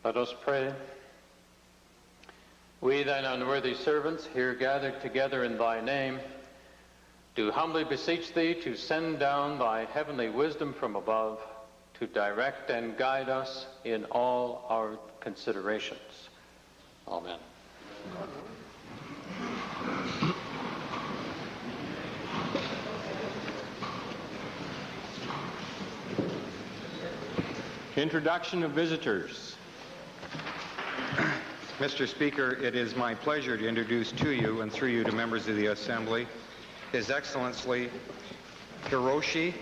Let us pray. We, thine unworthy servants, here gathered together in thy name, do humbly beseech thee to send down thy heavenly wisdom from above to direct and guide us in all our considerations. Amen. Introduction of visitors. Mr. Speaker, it is my pleasure to introduce to you and through you to members of the Assembly His Excellency Hiroshi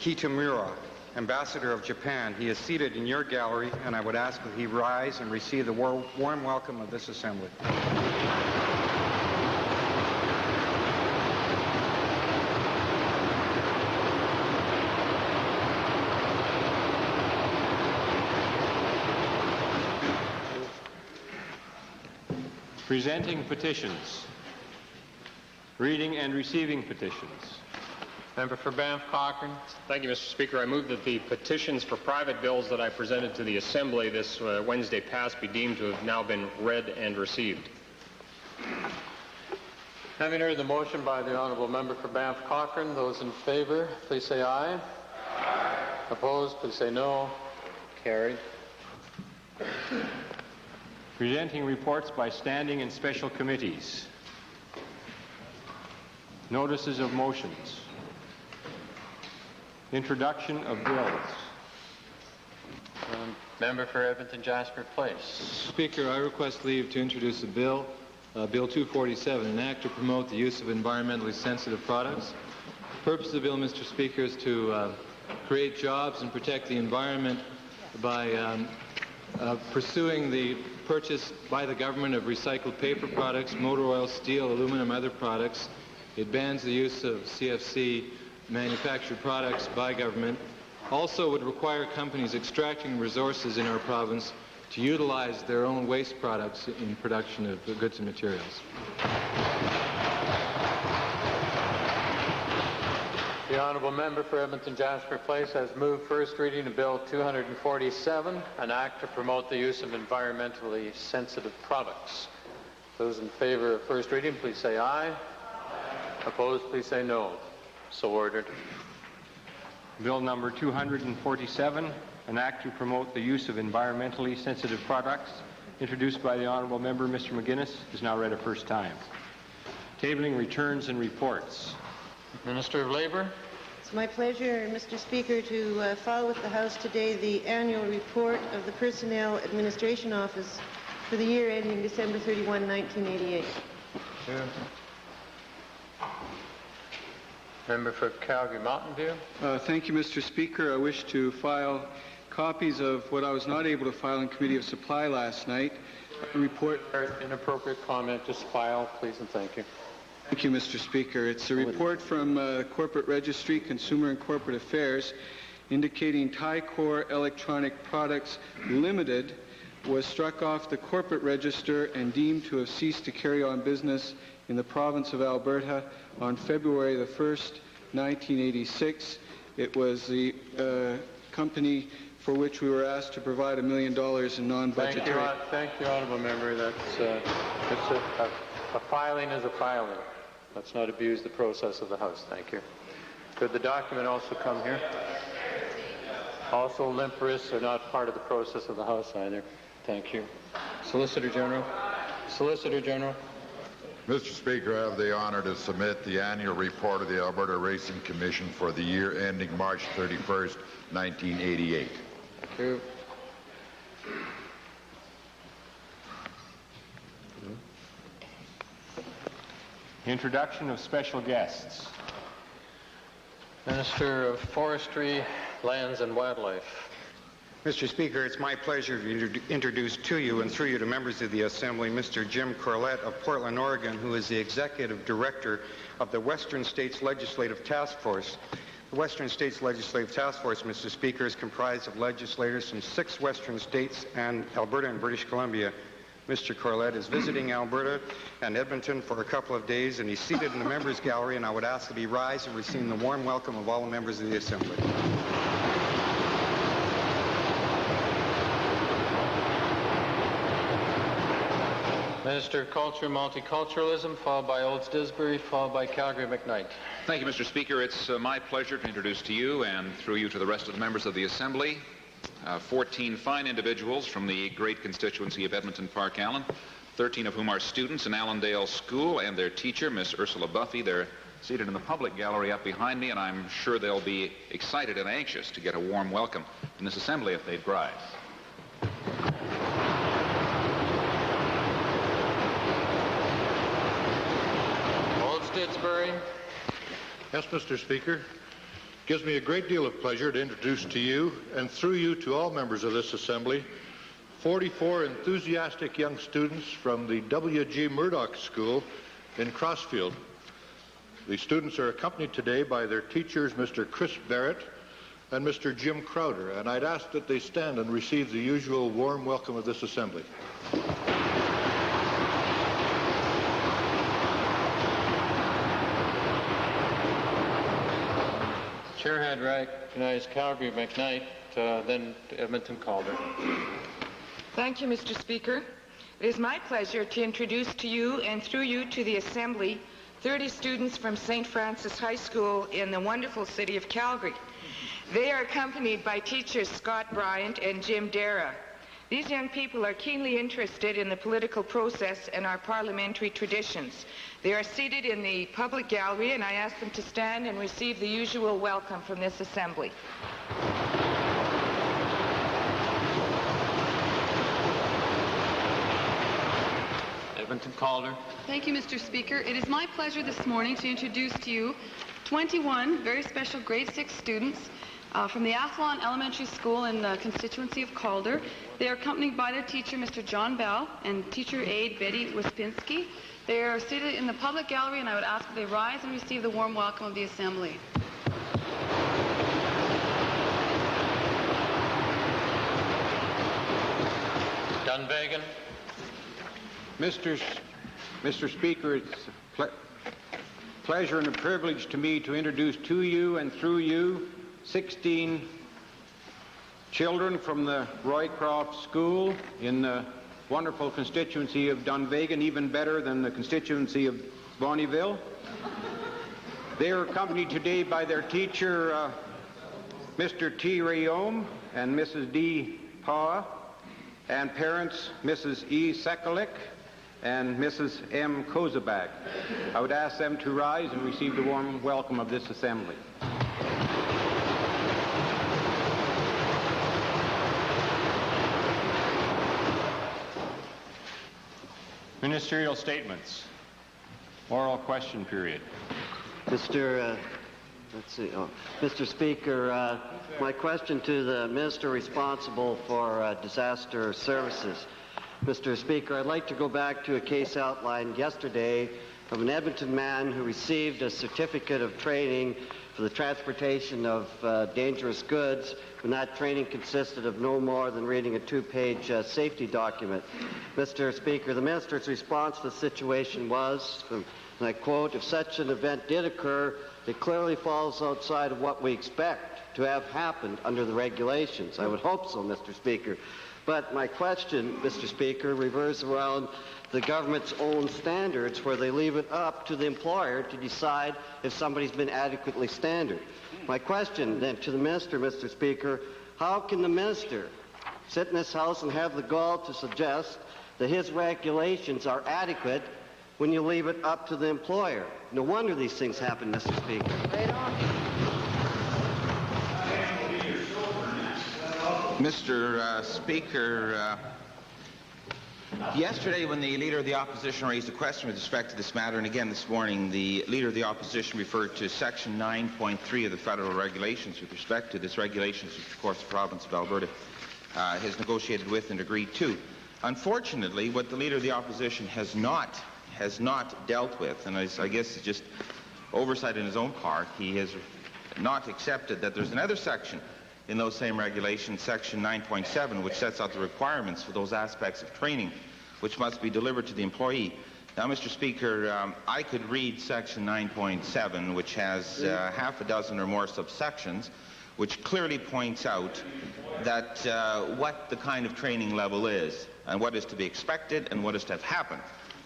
Kitamura, Ambassador of Japan. He is seated in your gallery, and I would ask that he rise and receive the warm welcome of this Assembly. Presenting petitions. Reading and receiving petitions. Member for Banff Cochrane. Thank you, Mr. Speaker. I move that the petitions for private bills that I presented to the Assembly this Wednesday past be deemed to have now been read and received. Having heard the motion by the honourable member for Banff Cochrane, those in favour, please say aye. Aye. Opposed, please say no. Carried. Presenting reports by standing and special committees. Notices of motions. Introduction of bills. Member for Edmonton Jasper Place. Speaker, I request leave to introduce a bill, Bill 247, an act to promote the use of environmentally sensitive products. The purpose of the bill, Mr. Speaker, is to create jobs and protect the environment by pursuing the purchase by the government of recycled paper products, motor oil, steel, aluminum, other products. It bans the use of CFC manufactured products by government. Also would require companies extracting resources in our province to utilize their own waste products in production of goods and materials. The honourable member for Edmonton Jasper Place has moved first reading of Bill 247, an act to promote the use of environmentally sensitive products. Those in favour of first reading, please say aye. Aye. Opposed, please say no. So ordered. Bill number 247, an act to promote the use of environmentally sensitive products, introduced by the honourable member, Mr. McGuinness, is now read a first time. Tabling returns and reports. Minister of Labour. It's my pleasure, Mr. Speaker, to file with the House today the annual report of the Personnel Administration Office for the year ending December 31, 1988. Member for Calgary Mountain View. Thank you, Mr. Speaker. I wish to file copies of what I was not able to file in Committee of Supply last night. A report. Inappropriate comment, just file, please, and thank you. Thank you, Mr. Speaker. It's a report from Corporate Registry, Consumer and Corporate Affairs, indicating Tycor Electronic Products Limited was struck off the corporate register and deemed to have ceased to carry on business in the province of Alberta on February the 1st, 1986. It was the company for which we were asked to provide $1 million in non-budgetary... Thank you, honourable member. That's a filing is a filing. Let's not abuse the process of the House. Thank you. Could the document also come here? Also, limp wrists are not part of the process of the House either. Thank you. Solicitor General. Solicitor General. Mr. Speaker, I have the honor to submit the annual report of the Alberta Racing Commission for the year ending March 31st, 1988. Thank you. Introduction of special guests. Minister of Forestry, Lands and Wildlife. Mr. Speaker, it's my pleasure to introduce to you and through you to members of the Assembly Mr. Jim Corlett of Portland, Oregon, who is the Executive Director of the Western States Legislative Task Force. The Western States Legislative Task Force, Mr. Speaker, is comprised of legislators from 6 western states and Alberta and British Columbia. Mr. Corlett is visiting Alberta and Edmonton for a couple of days, and he's seated in the members' gallery, and I would ask that he rise and receive the warm welcome of all the members of the Assembly. Minister of Culture and Multiculturalism, followed by Olds Disbury, followed by Calgary McKnight. Thank you, Mr. Speaker. It's my pleasure to introduce to you and through you to the rest of the members of the Assembly 14 fine individuals from the great constituency of Edmonton Park Allen, 13 of whom are students in Allendale School, and their teacher, Miss Ursula Buffy. They're seated in the public gallery up behind me, and I'm sure they'll be excited and anxious to get a warm welcome in this Assembly if they'd rise. Olds Disbury. Yes, Mr. Speaker. It gives me a great deal of pleasure to introduce to you, and through you to all members of this Assembly, 44 enthusiastic young students from the W.G. Murdoch School in Crossfield. The students are accompanied today by their teachers, Mr. Chris Barrett and Mr. Jim Crowder, and I'd ask that they stand and receive the usual warm welcome of this Assembly. Chair had recognized Calgary McKnight, then Edmonton Calder. Thank you, Mr. Speaker. It is my pleasure to introduce to you and through you to the Assembly 30 students from St. Francis High School in the wonderful city of Calgary. They are accompanied by teachers Scott Bryant and Jim Dara. These young people are keenly interested in the political process and our parliamentary traditions. They are seated in the public gallery, and I ask them to stand and receive the usual welcome from this Assembly. Edmonton Calder. Thank you, Mr. Speaker. It is my pleasure this morning to introduce to you 21 very special grade 6 students from the Athlon Elementary School in the constituency of Calder. They are accompanied by their teacher, Mr. John Bell, and teacher aide, Betty Wispinski. They are seated in the public gallery, and I would ask that they rise and receive the warm welcome of the Assembly. Dunvegan. Mr. Speaker, it's a pleasure and a privilege to me to introduce to you and through you 16 children from the Roycroft School in the wonderful constituency of Dunvegan, even better than the constituency of Bonnyville. They are accompanied today by their teacher, Mr. T. Rayom and Mrs. D. Paw, and parents, Mrs. E. Sekulik and Mrs. M. Kozabak. I would ask them to rise and receive the warm welcome of this Assembly. Ministerial statements. Oral question period. Mr. Speaker, my question to the Minister responsible for disaster services. Mr. Speaker, I'd like to go back to a case outlined yesterday of an Edmonton man who received a certificate of training for the transportation of dangerous goods when that training consisted of no more than reading a 2-page safety document. Mr. Speaker, the Minister's response to the situation was, and I quote, "If such an event did occur, it clearly falls outside of what we expect to have happened under the regulations." I would hope so, Mr. Speaker. But my question, Mr. Speaker, revolves around the government's own standards where they leave it up to the employer to decide if somebody's been adequately standard. My question then to the Minister, Mr. Speaker, how can the Minister sit in this House and have the gall to suggest that his regulations are adequate when you leave it up to the employer? No wonder these things happen, Mr. Speaker. Right on. Mr. Speaker, yesterday when the Leader of the Opposition raised a question with respect to this matter, and again this morning, the Leader of the Opposition referred to Section 9.3 of the federal regulations with respect to this regulations, which of course the province of Alberta has negotiated with and agreed to. Unfortunately, what the Leader of the Opposition has not dealt with, and I guess it's just oversight in his own part, he has not accepted that there's another section in those same regulations, Section 9.7, which sets out the requirements for those aspects of training which must be delivered to the employee. Now, Mr. Speaker, I could read Section 9.7, which has half a dozen or more subsections, which clearly points out that what the kind of training level is and what is to be expected and what is to have happened.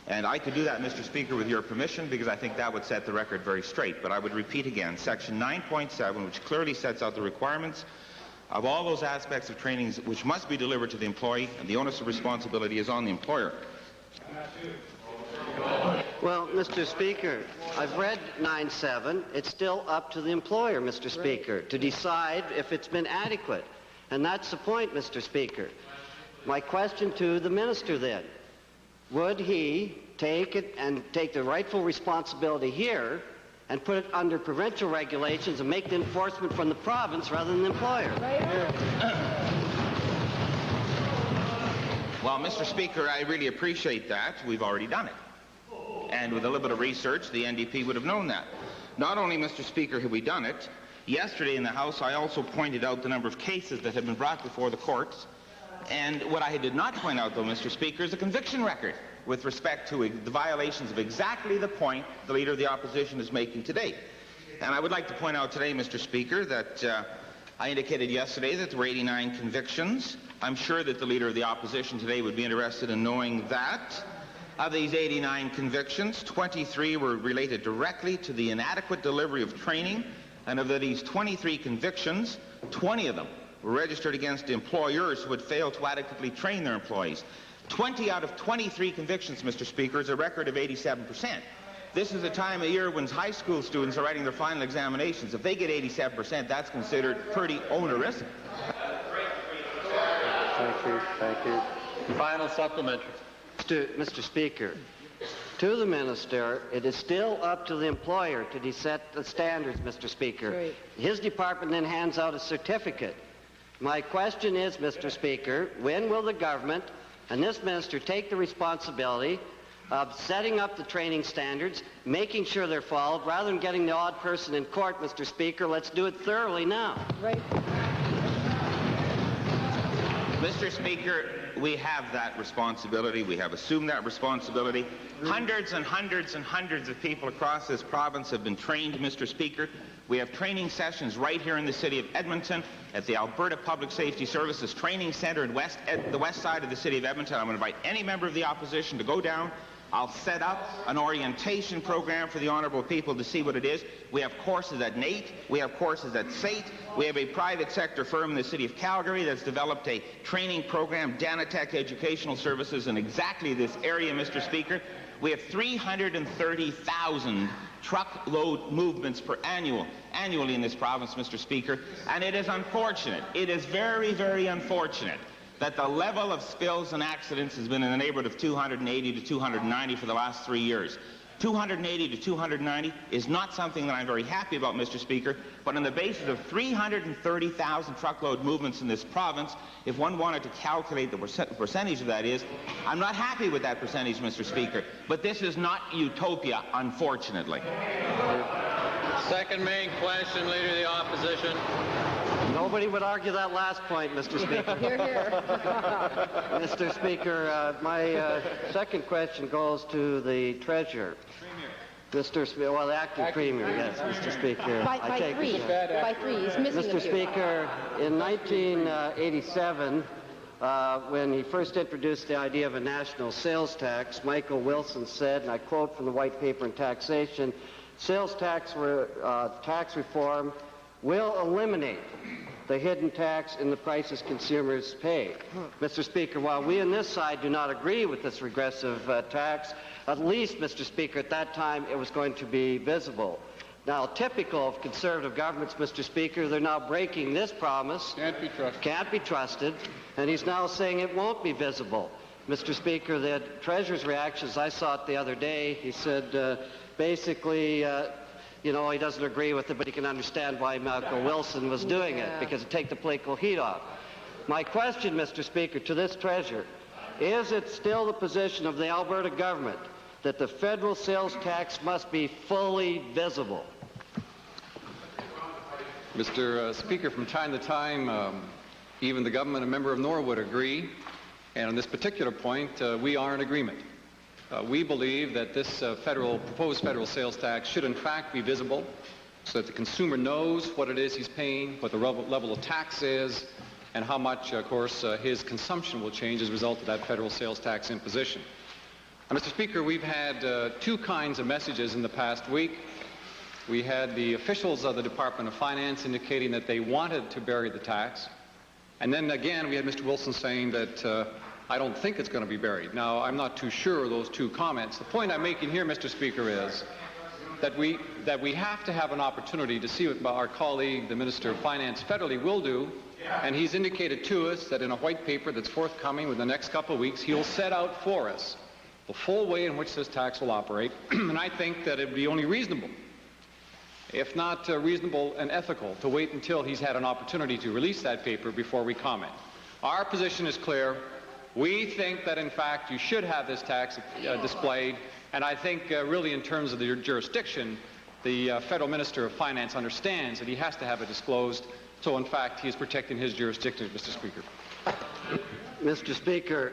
And I could do that, Mr. Speaker, with your permission, because I think that would set the record very straight. But I would repeat again, Section 9.7, which clearly sets out the requirements of all those aspects of training which must be delivered to the employee, and the onus of responsibility is on the employer. Well, Mr. Speaker, I've read 9.7. It's still up to the employer, Mr. Speaker, to decide if it's been adequate. And that's the point, Mr. Speaker. My question to the minister then, would he take it and take the rightful responsibility here and put it under provincial regulations and make the enforcement from the province rather than the employer? Well, Mr. Speaker, I really appreciate that. We've already done it. And with a little bit of research, the NDP would have known that. Not only, Mr. Speaker, have we done it, yesterday in the House I also pointed out the number of cases that have been brought before the courts. And what I did not point out, though, Mr. Speaker, is the conviction record with respect to the violations of exactly the point the Leader of the Opposition is making today. And I would like to point out today, Mr. Speaker, that I indicated yesterday that there were 89 convictions. I'm sure that the Leader of the Opposition today would be interested in knowing that. Of these 89 convictions, 23 were related directly to the inadequate delivery of training, and of these 23 convictions, 20 of them were registered against employers who had failed to adequately train their employees. 20 out of 23 convictions, Mr. Speaker, is a record of 87%. This is a time of year when high school students are writing their final examinations. If they get 87%, that's considered pretty onerous. Thank you. Thank you. Final supplementary. Mr. Speaker, to the minister, it is still up to the employer to set the standards, Mr. Speaker. Right. His department then hands out a certificate. My question is, Mr. Speaker, when will the government and this minister take the responsibility of setting up the training standards, making sure they're followed, rather than getting the odd person in court, Mr. Speaker? Let's do it thoroughly now. Right. Mr. Speaker, we have that responsibility. We have assumed that responsibility. Hundreds and hundreds and hundreds of people across this province have been trained, Mr. Speaker. We have training sessions right here in the city of Edmonton at the Alberta Public Safety Services Training Centre in the west side of the city of Edmonton. I'm going to invite any member of the opposition to go down. I'll set up an orientation program for the honourable people to see what it is. We have courses at NAIT. We have courses at SAIT. We have a private sector firm in the city of Calgary that's developed a training program, Danatech Educational Services, in exactly this area, Mr. Speaker. We have 330,000 truckload movements annually in this province, Mr. Speaker, and it is unfortunate. It is very, very unfortunate that the level of spills and accidents has been in the neighborhood of 280 to 290 for the last 3 years. 280 to 290 is not something that I'm very happy about, Mr. Speaker, but on the basis of 330,000 truckload movements in this province, if one wanted to calculate the percentage of that is, I'm not happy with that percentage, Mr. Speaker, but this is not utopia, unfortunately. Second main question, Leader of the Opposition. Nobody would argue that last point, Mr. Speaker. Hear, hear. Mr. Speaker, my second question goes to the Treasurer. Well, the acting Premier, yes, Mr. Speaker. By three. By three. He's missing Mr. a few. Speaker, in 1987, when he first introduced the idea of a national sales tax, Michael Wilson said, and I quote from the White Paper on Taxation, sales tax reform will eliminate the hidden tax in the prices consumers pay. Mr. Speaker, while we on this side do not agree with this regressive tax, at least, Mr. Speaker, at that time it was going to be visible. Now, typical of conservative governments, Mr. Speaker, they're now breaking this promise. Can't be trusted. And he's now saying it won't be visible. Mr. Speaker, the Treasurer's reactions, I saw it the other day. He said, basically, he doesn't agree with it, but he can understand why Michael Wilson was doing it, because it take the political heat off. My question, Mr. Speaker, to this Treasurer, is it still the position of the Alberta government that the federal sales tax must be fully visible? Mr. Speaker, from time to time, even the government, a member of Norwood, agree, and on this particular point, we are in agreement. We believe that this proposed federal sales tax should in fact be visible so that the consumer knows what it is he's paying, what the level of tax is, and how much, of course, his consumption will change as a result of that federal sales tax imposition. Now, Mr. Speaker, we've had two kinds of messages in the past week. We had the officials of the Department of Finance indicating that they wanted to bury the tax. And then again, we had Mr. Wilson saying that I don't think it's going to be buried. Now, I'm not too sure of those two comments. The point I'm making here, Mr. Speaker, is that we have to have an opportunity to see what our colleague, the Minister of Finance federally, will do. And he's indicated to us that in a white paper that's forthcoming within the next couple of weeks, he'll set out for us the full way in which this tax will operate. And I think that it would be only reasonable, if not reasonable and ethical, to wait until he's had an opportunity to release that paper before we comment. Our position is clear. We think that, in fact, you should have this tax displayed, and I think really in terms of the jurisdiction, the Federal Minister of Finance understands that he has to have it disclosed, so in fact he is protecting his jurisdiction, Mr. Speaker. Mr. Speaker,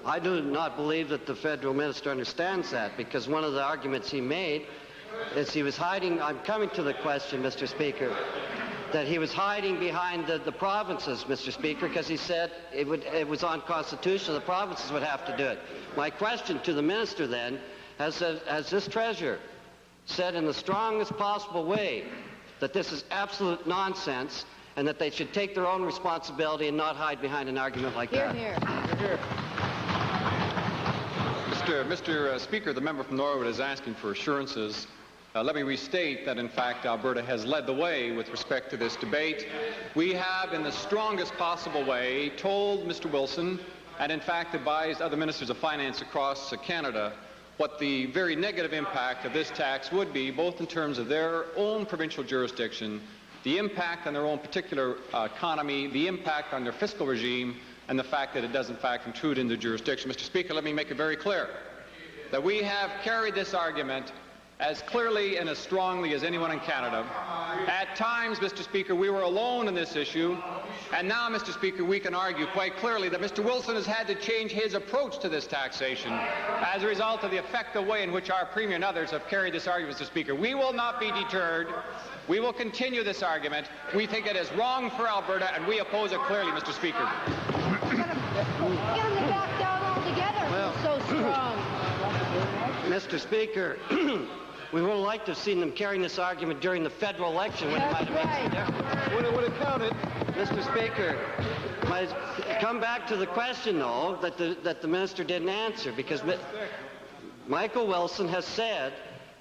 I do not believe that the federal minister understands that, because one of the arguments he made is he was hiding. I'm coming to the question, Mr. Speaker, that he was hiding behind the provinces, Mr. Speaker, because he said it was unconstitutional. The provinces would have to do it. My question to the minister then, has this treasurer said in the strongest possible way that this is absolute nonsense and that they should take their own responsibility and not hide behind an argument like that? Hear, hear. Mr. Speaker, the member from Norwood is asking for assurances. Let me restate that, in fact, Alberta has led the way with respect to this debate. We have, in the strongest possible way, told Mr. Wilson, and in fact advised other ministers of finance across Canada, what the very negative impact of this tax would be, both in terms of their own provincial jurisdiction, the impact on their own particular economy, the impact on their fiscal regime, and the fact that it does, in fact, intrude into jurisdiction. Mr. Speaker, let me make it very clear that we have carried this argument as clearly and as strongly as anyone in Canada. At times, Mr. Speaker, we were alone in this issue, and now, Mr. Speaker, we can argue quite clearly that Mr. Wilson has had to change his approach to this taxation as a result of the effective way in which our Premier and others have carried this argument, Mr. Speaker. We will not be deterred. We will continue this argument. We think it is wrong for Alberta, and we oppose it clearly, Mr. Speaker. Get him to back down altogether. Well, He's so strong. Mr. Speaker, we would have liked to have seen them carrying this argument during the federal election when it might have made some difference. When it would have counted. Mr. Speaker, come back to the question, though, that the minister didn't answer, because Michael Wilson has said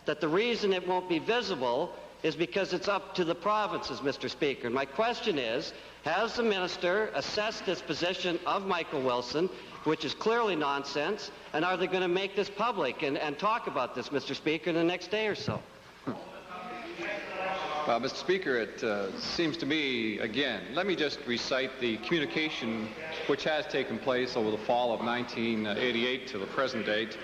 that the reason it won't be visible is because it's up to the provinces, Mr. Speaker. And my question is, has the minister assessed this position of Michael Wilson, which is clearly nonsense, and are they going to make this public and talk about this, Mr. Speaker, in the next day or so? Well, Mr. Speaker, it seems to me, again, let me just recite the communication which has taken place over the fall of 1988 to the present date.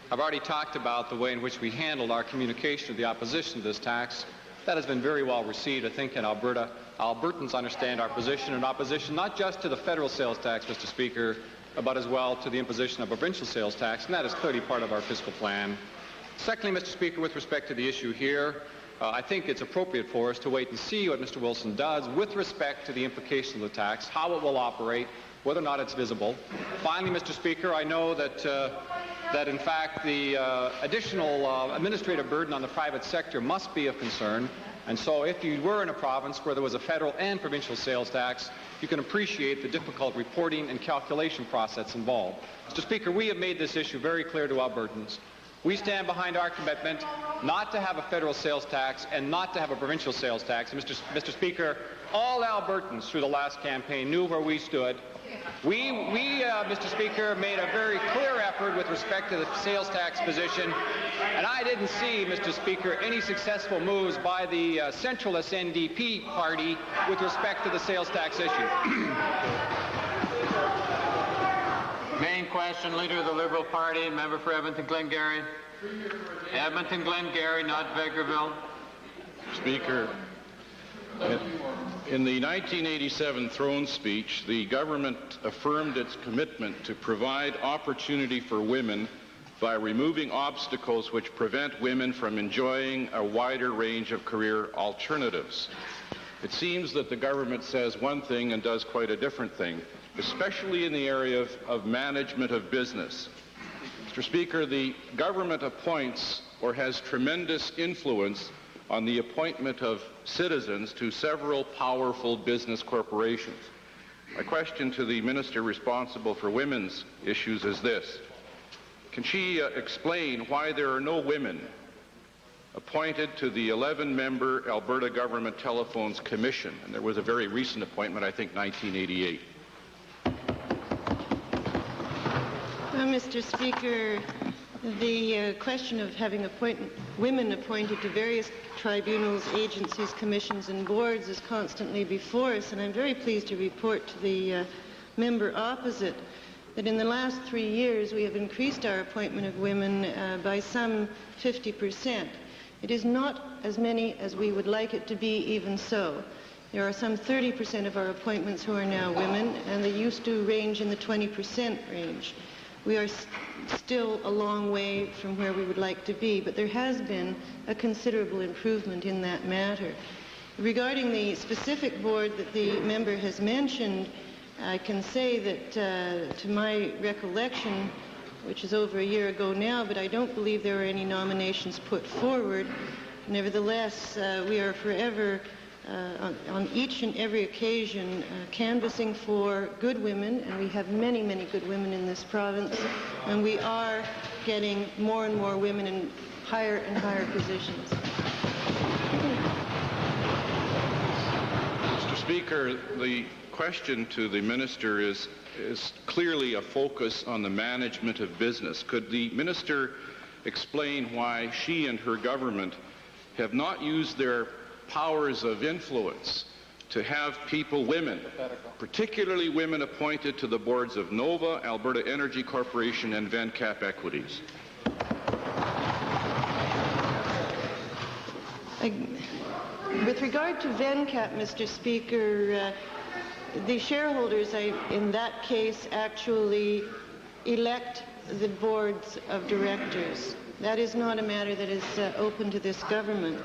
I've already talked about the way in which we handled our communication to the opposition to this tax. That has been very well received, I think, in Alberta. Albertans understand our position in opposition not just to the federal sales tax, Mr. Speaker, but as well to the imposition of a provincial sales tax, and that is clearly part of our fiscal plan. Secondly, Mr. Speaker, with respect to the issue here, I think it's appropriate for us to wait and see what Mr. Wilson does with respect to the implication of the tax, how it will operate, whether or not it's visible. Finally, Mr. Speaker, I know that in fact the additional administrative burden on the private sector must be of concern. And so if you were in a province where there was a federal and provincial sales tax, you can appreciate the difficult reporting and calculation process involved. Mr. Speaker, we have made this issue very clear to Albertans. We stand behind our commitment not to have a federal sales tax and not to have a provincial sales tax. And Mr. Speaker, all Albertans through the last campaign knew where we stood. We, Mr. Speaker, made a very clear effort with respect to the sales tax position, and I didn't see, Mr. Speaker, any successful moves by the centralist NDP party with respect to the sales tax issue. Main question, Leader of the Liberal Party, member for Edmonton-Glengarry. Edmonton-Glengarry, not Vegreville. Speaker, in the 1987 throne speech, the government affirmed its commitment to provide opportunity for women by removing obstacles which prevent women from enjoying a wider range of career alternatives. It seems that the government says one thing and does quite a different thing, especially in the area of management of business. Mr. Speaker, the government appoints or has tremendous influence on the appointment of citizens to several powerful business corporations. My question to the minister responsible for women's issues is this. Can she explain why there are no women appointed to the 11-member Alberta Government Telephones Commission? And there was a very recent appointment, I think 1988. Well, Mr. Speaker, the question of having women appointed to various tribunals, agencies, commissions, and boards is constantly before us, and I'm very pleased to report to the member opposite that in the last 3 years we have increased our appointment of women by some 50%. It is not as many as we would like it to be, even so. There are some 30% of our appointments who are now women, and they used to range in the 20% range. We are still a long way from where we would like to be, but there has been a considerable improvement in that matter. Regarding the specific board that the member has mentioned, I can say that to my recollection, which is over a year ago now, but I don't believe there were any nominations put forward. Nevertheless, we are forever on each and every occasion canvassing for good women, and we have many, many good women in this province, and we are getting more and more women in higher and higher positions. Mr. Speaker, the question to the minister is clearly a focus on the management of business. Could the minister explain why she and her government have not used their powers of influence to have people, women, particularly women, appointed to the boards of Nova, Alberta Energy Corporation, and Vencap Equities? With regard to Vencap, Mr. Speaker, the shareholders in that case actually elect the boards of directors. That is not a matter that is open to this government.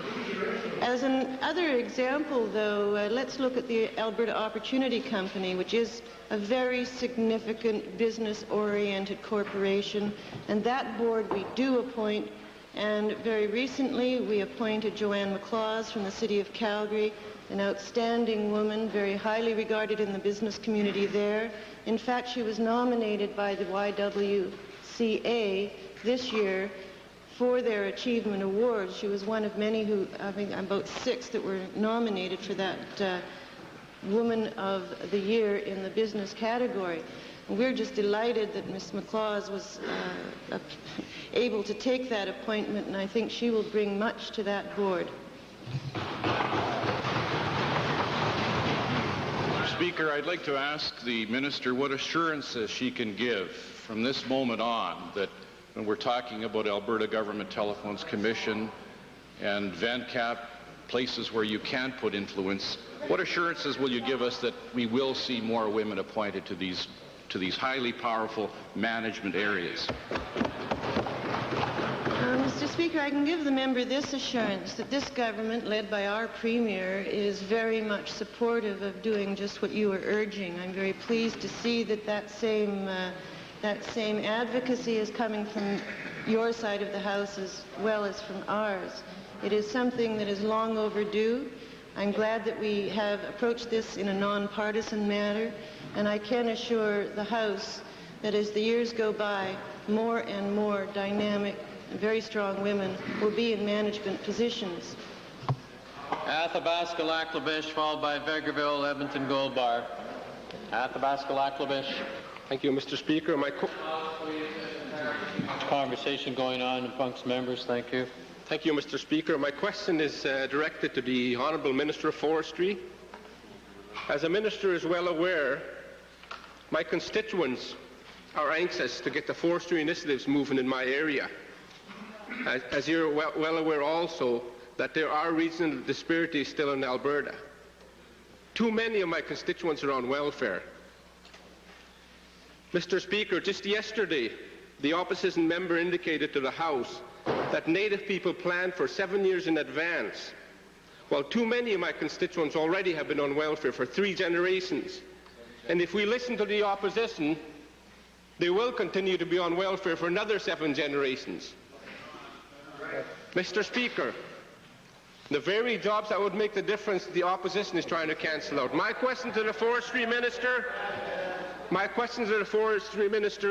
As another example, though, let's look at the Alberta Opportunity Company, which is a very significant business-oriented corporation, and that board we do appoint, and very recently we appointed Joanne McLaws from the City of Calgary, an outstanding woman, very highly regarded in the business community there. In fact, she was nominated by the YWCA this year for their achievement awards. She was one of many who, I think about 6 that were nominated for that Woman of the Year in the business category. And we're just delighted that Ms. McLaws was able to take that appointment, and I think she will bring much to that board. Mr. Speaker, I'd like to ask the minister what assurances she can give from this moment on that when we're talking about Alberta Government Telephones Commission and Vencap, places where you can put influence, what assurances will you give us that we will see more women appointed to these highly powerful management areas? Mr. Speaker, I can give the member this assurance that this government, led by our Premier, is very much supportive of doing just what you are urging. I'm very pleased to see that same advocacy is coming from your side of the House as well as from ours. It is something that is long overdue. I'm glad that we have approached this in a non-partisan manner, and I can assure the House that as the years go by, more and more dynamic and very strong women will be in management positions. Athabasca Laklabish, followed by Vegreville, Edmonton Gold Bar. Athabasca Laklabish. Thank you, Mr. Speaker. Conversation going on amongst members. Thank you. Thank you, Mr. Speaker. My question is directed to the Honourable Minister of Forestry. As the Minister is well aware, my constituents are anxious to get the forestry initiatives moving in my area. As you're well aware also that there are regional disparities still in Alberta. Too many of my constituents are on welfare. Mr. Speaker, just yesterday, the opposition member indicated to the House that Native people plan for 7 years in advance while too many of my constituents already have been on welfare for 3 generations. And if we listen to the opposition, they will continue to be on welfare for another 7 generations. Mr. Speaker, the very jobs that would make the difference the opposition is trying to cancel out. My question to the Forestry Minister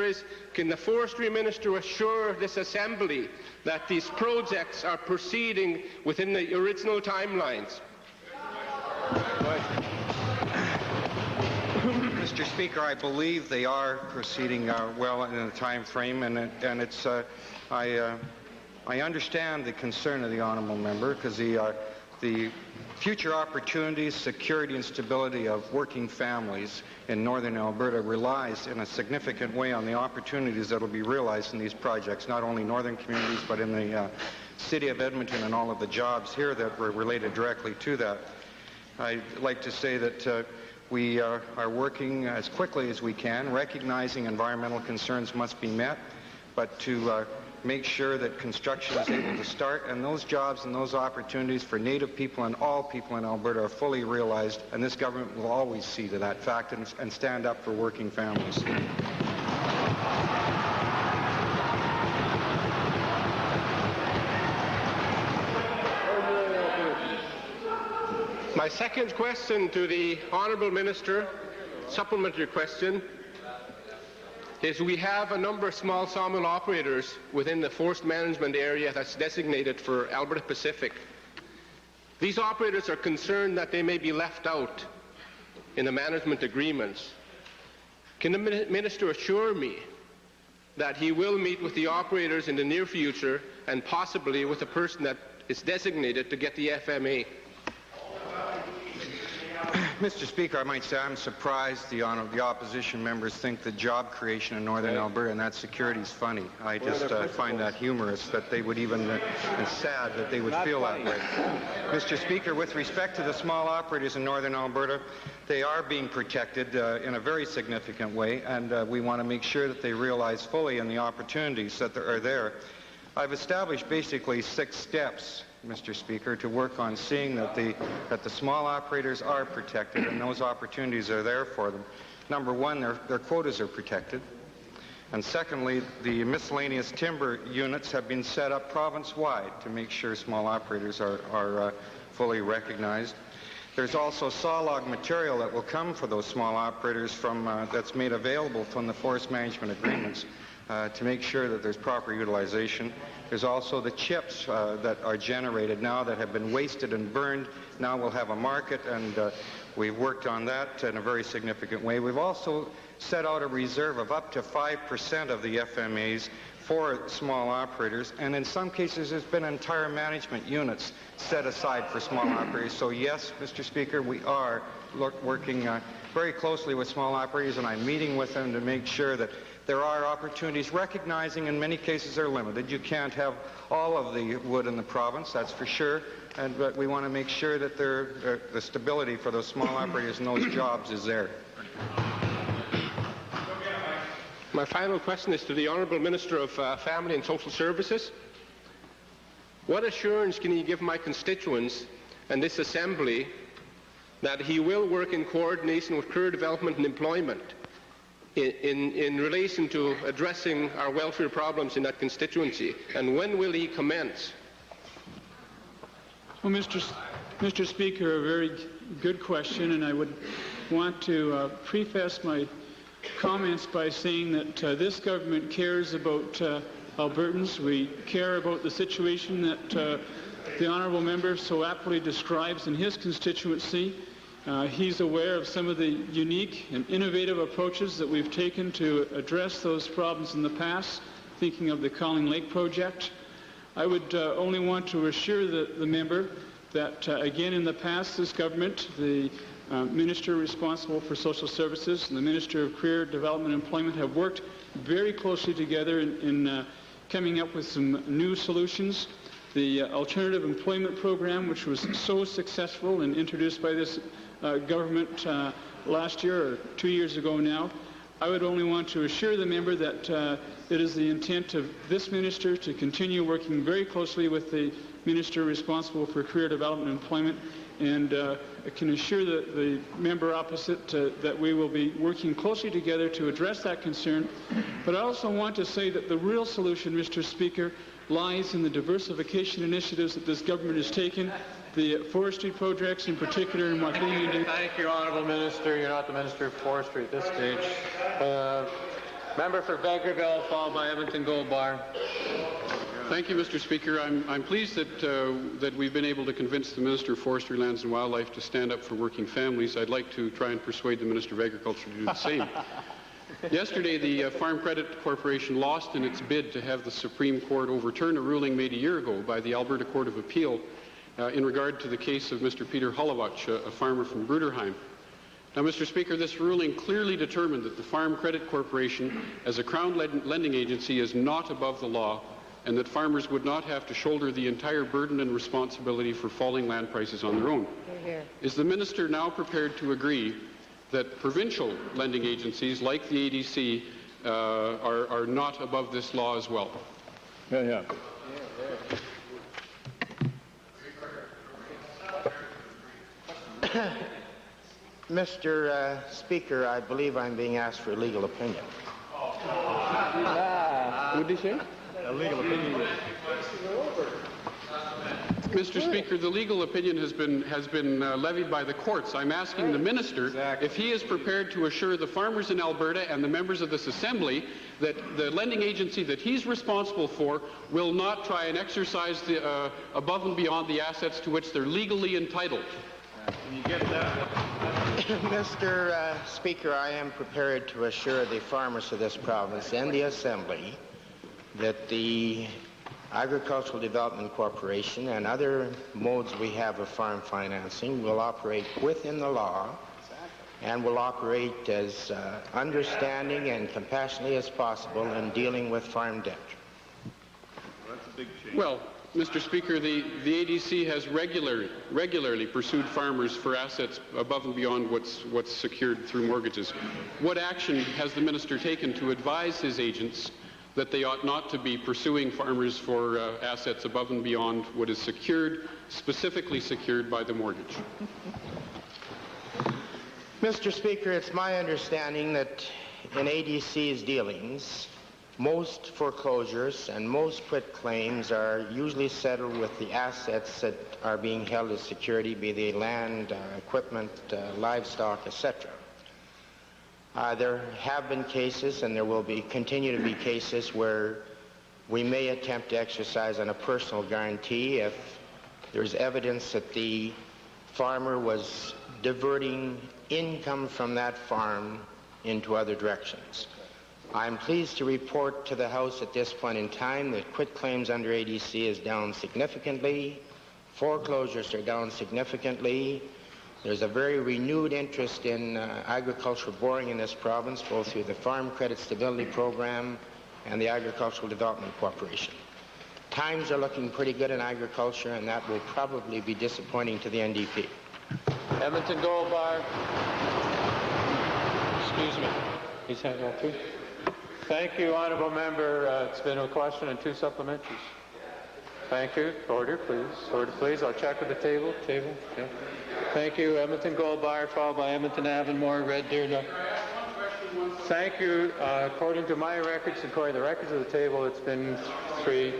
is, can the Forestry Minister assure this Assembly that these projects are proceeding within the original timelines? Mr. Speaker, I believe they are proceeding well in the time frame, and it's I understand the concern of the honourable member, because the future opportunities, security and stability of working families in northern Alberta relies in a significant way on the opportunities that will be realized in these projects, not only northern communities but in the city of Edmonton and all of the jobs here that were related directly to that. I'd like to say that we are working as quickly as we can, recognizing environmental concerns must be met, but to make sure that construction is able to start, and those jobs and those opportunities for Native people and all people in Alberta are fully realized, and this government will always see to that fact and stand up for working families. My second question to the Honourable Minister, supplementary question, is we have a number of small sawmill operators within the forest management area that's designated for Alberta Pacific. These operators are concerned that they may be left out in the management agreements. Can the Minister assure me that he will meet with the operators in the near future and possibly with the person that is designated to get the FMA? Mr. Speaker, I might say I'm surprised the opposition members think that job creation in northern Alberta and that security is funny. I just find that humorous that they would even, and sad that they would feel that way. Mr. Speaker, with respect to the small operators in northern Alberta, they are being protected in a very significant way, and we want to make sure that they realize fully in the opportunities that are there. I've established basically 6 steps, Mr. Speaker, to work on seeing that the small operators are protected and those opportunities are there for them. Number 1, their quotas are protected. And secondly, the miscellaneous timber units have been set up province-wide to make sure small operators are fully recognized. There's also saw log material that will come for those small operators that's made available from the forest management agreements to make sure that there's proper utilization. There's also the chips that are generated now that have been wasted and burned. Now we'll have a market, and we've worked on that in a very significant way. We've also set out a reserve of up to 5% of the FMAs for small operators, and in some cases there's been entire management units set aside for small operators. So yes, Mr. Speaker, we are working very closely with small operators, and I'm meeting with them to make sure that there are opportunities, recognizing in many cases they're limited. You can't have all of the wood in the province, that's for sure, but we want to make sure that the stability for those small operators and those jobs is there. My final question is to the Honourable Minister of Family and Social Services. What assurance can he give my constituents and this Assembly that he will work in coordination with career development and employment in relation to addressing our welfare problems in that constituency, and when will he commence? Well, Mr. Speaker, a very good question, and I would want to preface my comments by saying that this government cares about Albertans. We care about the situation that the honourable member so aptly describes in his constituency. He's aware of some of the unique and innovative approaches that we've taken to address those problems in the past, thinking of the Calling Lake project. I would only want to assure the member that, again, in the past, this government, the Minister responsible for Social Services and the Minister of Career Development and Employment have worked very closely together in coming up with some new solutions. The Alternative Employment Program, which was so successful and introduced by this government last year or 2 years ago now, I would only want to assure the member that it is the intent of this minister to continue working very closely with the minister responsible for career development and employment, and I can assure the member opposite that we will be working closely together to address that concern. But I also want to say that the real solution, Mr. Speaker, lies in the diversification initiatives that this government has taken, the forestry projects in particular, and what they need to... Thank you, Honourable Minister. You're not the Minister of Forestry at this stage. Member for Vegreville, followed by Edmonton Gold Bar. Thank you, Mr. Speaker. I'm pleased that we've been able to convince the Minister of Forestry, Lands and Wildlife to stand up for working families. I'd like to try and persuade the Minister of Agriculture to do the same. Yesterday, the Farm Credit Corporation lost in its bid to have the Supreme Court overturn a ruling made a year ago by the Alberta Court of Appeal in regard to the case of Mr. Peter Holowach, a farmer from Bruderheim. Now, Mr. Speaker, this ruling clearly determined that the Farm Credit Corporation, as a Crown lending agency, is not above the law, and that farmers would not have to shoulder the entire burden and responsibility for falling land prices on their own. Is the Minister now prepared to agree that provincial lending agencies like the ADC are not above this law as well? Yeah. Mr. Speaker, I believe I'm being asked for a legal opinion. What did he say? A legal opinion. Mr. Speaker, the legal opinion has been levied by the courts. I'm asking the Minister if he is prepared to assure the farmers in Alberta and the members of this Assembly that the lending agency that he's responsible for will not try and exercise the above and beyond the assets to which they're legally entitled. Can you get that? Mr. Speaker, I am prepared to assure the farmers of this province and the Assembly that the Agricultural Development Corporation and other modes we have of farm financing will operate within the law and will operate as understanding and compassionately as possible in dealing with farm debt. That's a big change. Well, Mr. Speaker, the ADC has regularly pursued farmers for assets above and beyond what's secured through mortgages. What action has the Minister taken to advise his agents that they ought not to be pursuing farmers for assets above and beyond what is secured, specifically secured by the mortgage? Mr. Speaker, it's my understanding that in ADC's dealings, most foreclosures and most quit claims are usually settled with the assets that are being held as security, be they land, equipment, livestock, etc. There have been cases, and there will continue to be cases where we may attempt to exercise on a personal guarantee if there's evidence that the farmer was diverting income from that farm into other directions. I'm pleased to report to the House at this point in time that quit claims under ADC is down significantly. Foreclosures are down significantly. There's a very renewed interest in agricultural borrowing in this province, both through the Farm Credit Stability Program and the Agricultural Development Corporation. Times are looking pretty good in agriculture, and that will probably be disappointing to the NDP. Edmonton Gold Bar. Excuse me. He's had all three. Thank you, Honourable Member. It's been a question and two supplementaries. Thank you. Order, please. Order, please. I'll check with the table. Table. Yeah. Thank you. Edmonton Gold Bar, followed by Edmonton Avonmore, Red Deer. No. Thank you. According to my records, according to the records of the table, it's been three.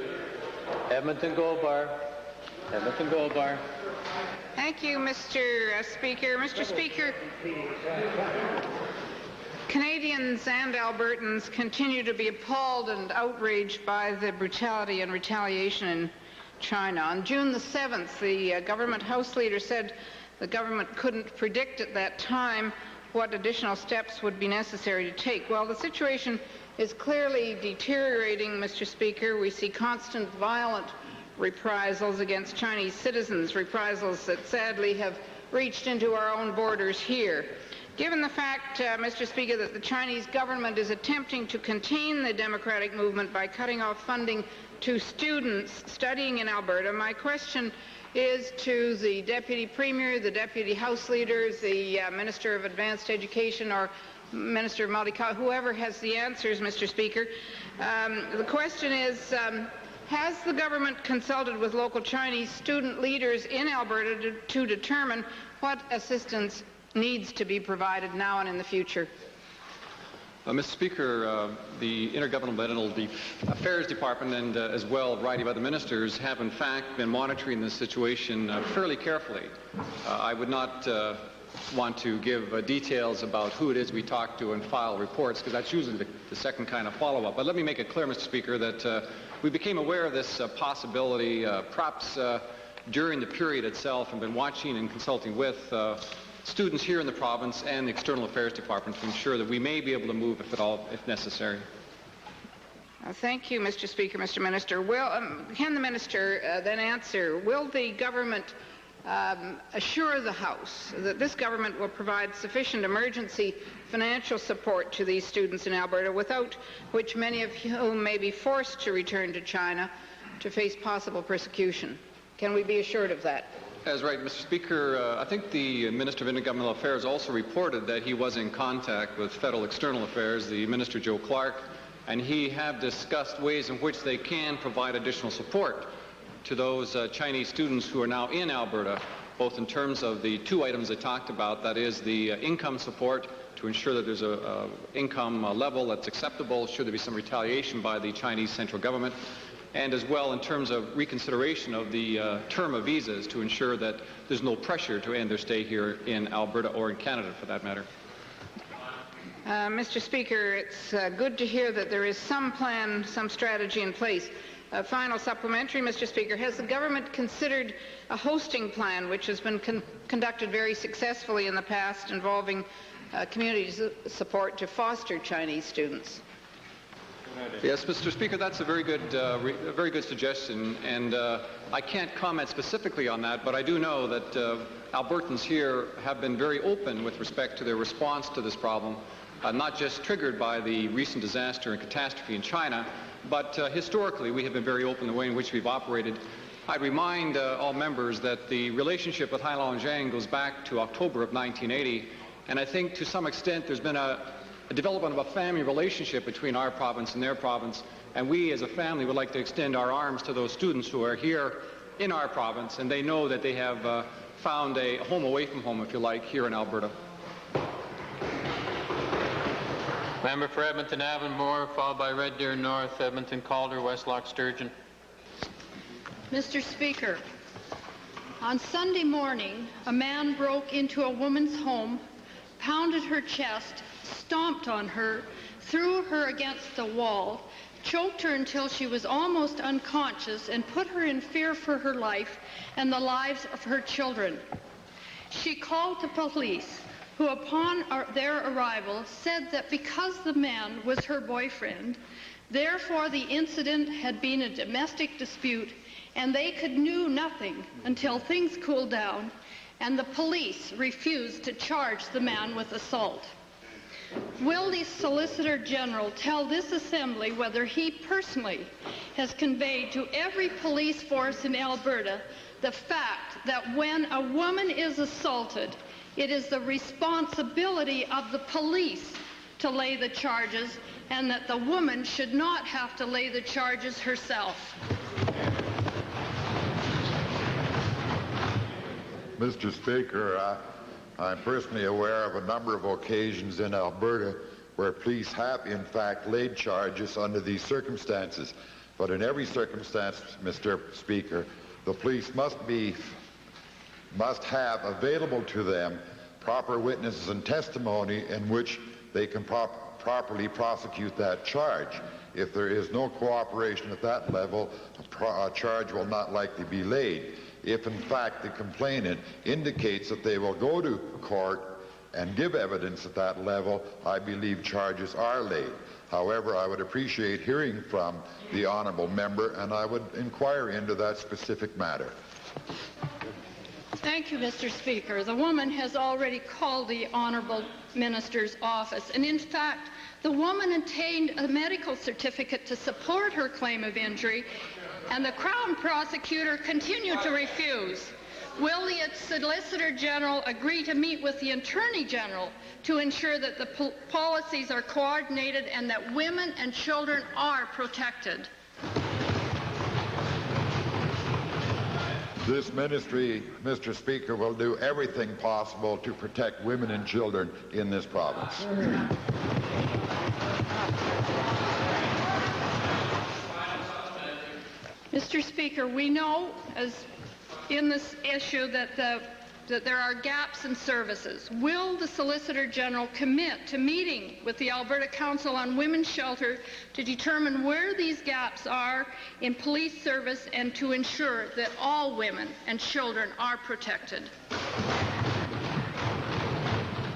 Edmonton Gold Bar. Edmonton Gold Bar. Thank you, Mr. Speaker. Mr. Speaker, Canadians and Albertans continue to be appalled and outraged by the brutality and retaliation in China. On June the 7th, the government House leader said the government couldn't predict at that time what additional steps would be necessary to take. Well, the situation is clearly deteriorating, Mr. Speaker. We see constant violent reprisals against Chinese citizens, reprisals that sadly have reached into our own borders here. Given the fact, Mr. Speaker, that the Chinese government is attempting to contain the democratic movement by cutting off funding to students studying in Alberta, my question is to the Deputy Premier, the Deputy House Leader, the Minister of Advanced Education, or Minister Malika, whoever has the answers, Mr. Speaker. The question is, has the government consulted with local Chinese student leaders in Alberta to determine what assistance needs to be provided now and in the future? Mr. Speaker, the Intergovernmental Affairs Department and as well a variety of other ministers have in fact been monitoring this situation fairly carefully. I would not want to give details about who it is we talk to and file reports, because that's usually the second kind of follow-up. But let me make it clear, Mr. Speaker, that we became aware of this possibility perhaps during the period itself and been watching and consulting with students here in the province and the External Affairs Department to ensure that we may be able to move if necessary. Thank you, Mr. Speaker. Mr. Minister, can the Minister then answer, will the government assure the House that this government will provide sufficient emergency financial support to these students in Alberta, without which many of whom may be forced to return to China to face possible persecution? Can we be assured of that? That's right, Mr. Speaker. I think the Minister of Intergovernmental Affairs also reported that he was in contact with Federal External Affairs, the Minister Joe Clark, and he have discussed ways in which they can provide additional support to those Chinese students who are now in Alberta, both in terms of the two items I talked about, that is the income support to ensure that there's a income level that's acceptable should there be some retaliation by the Chinese central government, and as well in terms of reconsideration of the term of visas to ensure that there's no pressure to end their stay here in Alberta or in Canada for that matter. Mr. Speaker, it's good to hear that there is some plan, some strategy in place. Final supplementary, Mr. Speaker, has the government considered a hosting plan which has been conducted very successfully in the past involving community support to foster Chinese students? Yes, Mr. Speaker, that's a very good suggestion, and I can't comment specifically on that, but I do know that Albertans here have been very open with respect to their response to this problem, not just triggered by the recent disaster and catastrophe in China, but historically we have been very open in the way in which we've operated. I'd remind all members that the relationship with Hailong Zhang goes back to October of 1980, and I think to some extent there's been a development of a family relationship between our province and their province, and we as a family would like to extend our arms to those students who are here in our province, and they know that they have found a home away from home, if you like, here in Alberta. Member for Edmonton Avonmore, followed by Red Deer North, Edmonton Calder, Westlock Sturgeon. Mr. Speaker, on Sunday morning, a man broke into a woman's home, pounded her chest, stomped on her, threw her against the wall, choked her until she was almost unconscious, and put her in fear for her life and the lives of her children. She called the police, who upon their arrival said that because the man was her boyfriend, therefore the incident had been a domestic dispute and they could do nothing until things cooled down and the police refused to charge the man with assault. Will the Solicitor General tell this Assembly whether he personally has conveyed to every police force in Alberta the fact that when a woman is assaulted, it is the responsibility of the police to lay the charges, and that the woman should not have to lay the charges herself? Mr. Speaker, I'm personally aware of a number of occasions in Alberta where police have, in fact, laid charges under these circumstances. But in every circumstance, Mr. Speaker, the police must have available to them proper witnesses and testimony in which they can properly prosecute that charge. If there is no cooperation at that level, a charge will not likely be laid. If in fact the complainant indicates that they will go to court and give evidence at that level, I believe charges are laid. However, I would appreciate hearing from the honourable member, and I would inquire into that specific matter. Thank you, Mr. Speaker. The woman has already called the Honourable Minister's office, and in fact, the woman obtained a medical certificate to support her claim of injury, and the Crown prosecutor continued to refuse. will the Solicitor General agree to meet with the Attorney General to ensure that the policies are coordinated and that women and children are protected? This ministry, Mr. Speaker, will do everything possible to protect women and children in this province. Mr. Speaker, we know, as in this issue, that there are gaps in services. Will the Solicitor General commit to meeting with the Alberta Council on Women's Shelter to determine where these gaps are in police service and to ensure that all women and children are protected?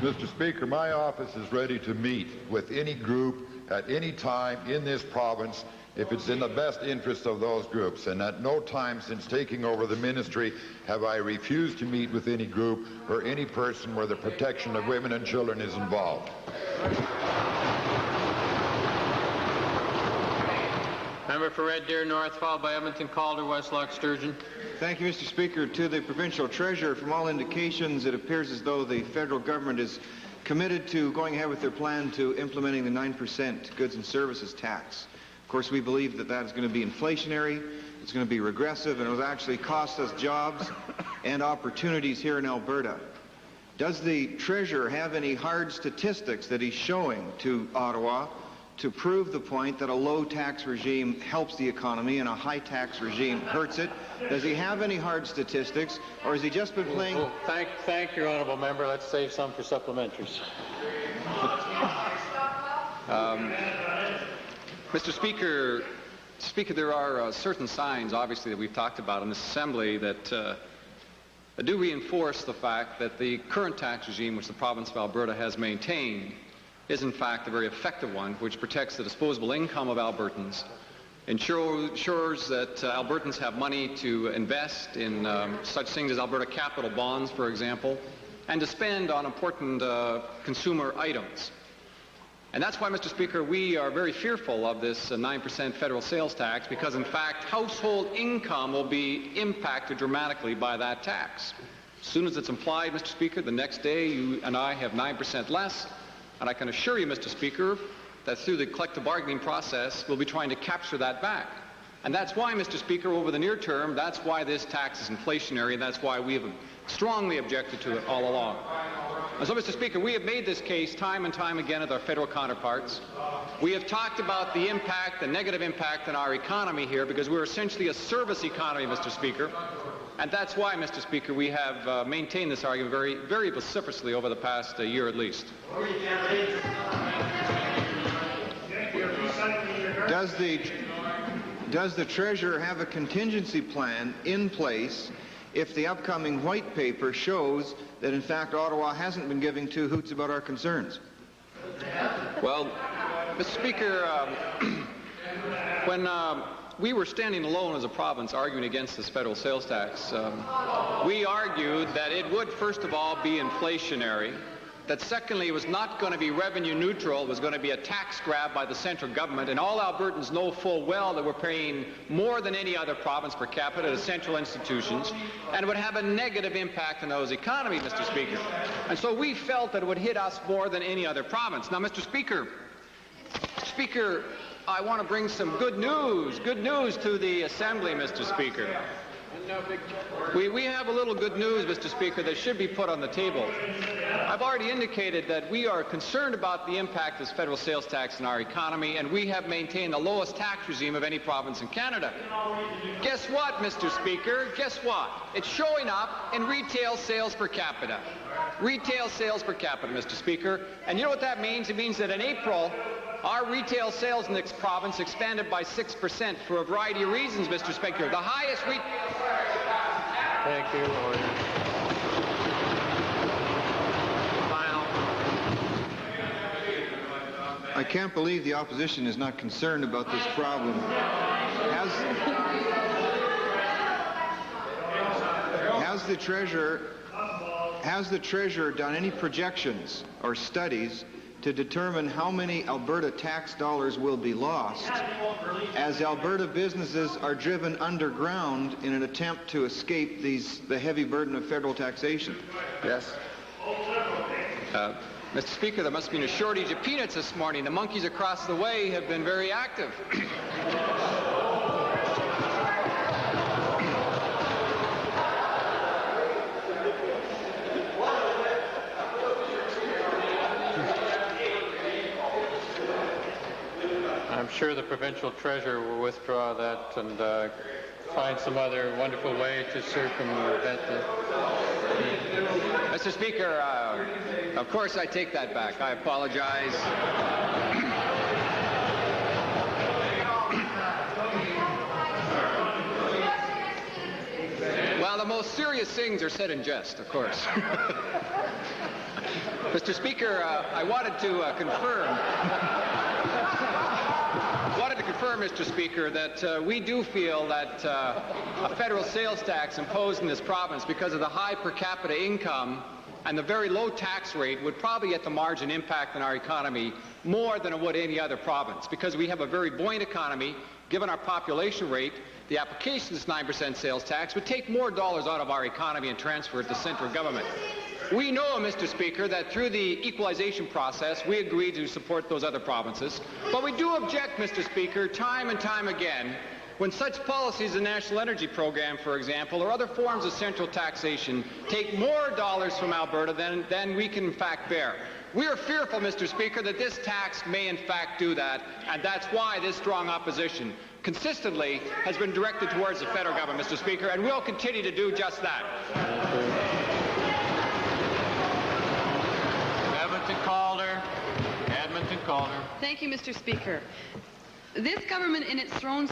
Mr. Speaker, my office is ready to meet with any group at any time in this province if it's in the best interest of those groups. And at no time since taking over the ministry have I refused to meet with any group or any person where the protection of women and children is involved. Member for Red Deer North, followed by Edmonton Calder, Westlock Sturgeon. Thank you, Mr. Speaker. To the provincial treasurer, from all indications, it appears as though the federal government is committed to going ahead with their plan to implementing the 9% goods and services tax. Of course, we believe that that is going to be inflationary, it's going to be regressive, and it will actually cost us jobs and opportunities here in Alberta. Does the treasurer have any hard statistics that he's showing to Ottawa to prove the point that a low tax regime helps the economy and a high tax regime hurts it? Does he have any hard statistics, or has he just been playing... Thank you, honourable member. Let's save some for supplementaries. Mr. Speaker, there are certain signs, obviously, that we've talked about in this Assembly that do reinforce the fact that the current tax regime which the province of Alberta has maintained is in fact a very effective one, which protects the disposable income of Albertans, ensures that Albertans have money to invest in such things as Alberta capital bonds, for example, and to spend on important consumer items. And that's why, Mr. Speaker, we are very fearful of this 9% federal sales tax, because in fact household income will be impacted dramatically by that tax. As soon as it's applied, Mr. Speaker, the next day you and I have 9% less, and I can assure you, Mr. Speaker, that through the collective bargaining process we'll be trying to capture that back. And that's why, Mr. Speaker, over the near term, that's why this tax is inflationary, and that's why we have strongly objected to it all along. And so, Mr. Speaker, we have made this case time and time again with our federal counterparts. We have talked about the impact, the negative impact on our economy here, because we're essentially a service economy, Mr. Speaker. And that's why, Mr. Speaker, we have maintained this argument very, very vociferously over the past year at least. Does the treasurer have a contingency plan in place if the upcoming white paper shows that in fact Ottawa hasn't been giving two hoots about our concerns? Well, Mr. Speaker, when we were standing alone as a province arguing against this federal sales tax, we argued that it would first of all be inflationary, that secondly it was not going to be revenue neutral, it was going to be a tax grab by the central government, and all Albertans know full well that we're paying more than any other province per capita to central institutions, and it would have a negative impact on those economies, Mr. Speaker. And so we felt that it would hit us more than any other province. Now, Mr. Speaker, I want to bring some good news to the Assembly, Mr. Speaker. We have a little good news, Mr. Speaker, that should be put on the table. I've already indicated that we are concerned about the impact of this federal sales tax in our economy, and we have maintained the lowest tax regime of any province in Canada. Guess what, Mr. Speaker? Guess what? It's showing up in retail sales per capita. Retail sales per capita, Mr. Speaker. And you know what that means? It means that in April, our retail sales in this province expanded by 6% for a variety of reasons, Mr. Speaker. The highest Thank you, Order. I can't believe the opposition is not concerned about this problem. Has the treasurer done any projections or studies to determine how many Alberta tax dollars will be lost as Alberta businesses are driven underground in an attempt to escape the heavy burden of federal taxation? Yes. Mr. Speaker, there must have been a shortage of peanuts this morning. The monkeys across the way have been very active. I'm sure the provincial treasurer will withdraw that and find some other wonderful way to circumvent the... Mr. Speaker, of course I take that back. I apologize. Well, the most serious things are said in jest, of course. Mr. Speaker, I wanted to confirm, Mr. Speaker, that we do feel that a federal sales tax imposed in this province because of the high per capita income and the very low tax rate would probably at the margin impact on our economy more than it would any other province, because we have a very buoyant economy. Given our population rate, the application of this 9% sales tax would take more dollars out of our economy and transfer it to central government. We know, Mr. Speaker, that through the equalization process, we agreed to support those other provinces. But we do object, Mr. Speaker, time and time again, when such policies as the National Energy Program, for example, or other forms of central taxation take more dollars from Alberta than we can in fact bear. We are fearful, Mr. Speaker, that this tax may in fact do that, and that's why this strong opposition consistently has been directed towards the federal government, Mr. Speaker, and will continue to do just that. Edmonton Calder. Thank you, Mr. Speaker. This government in its throne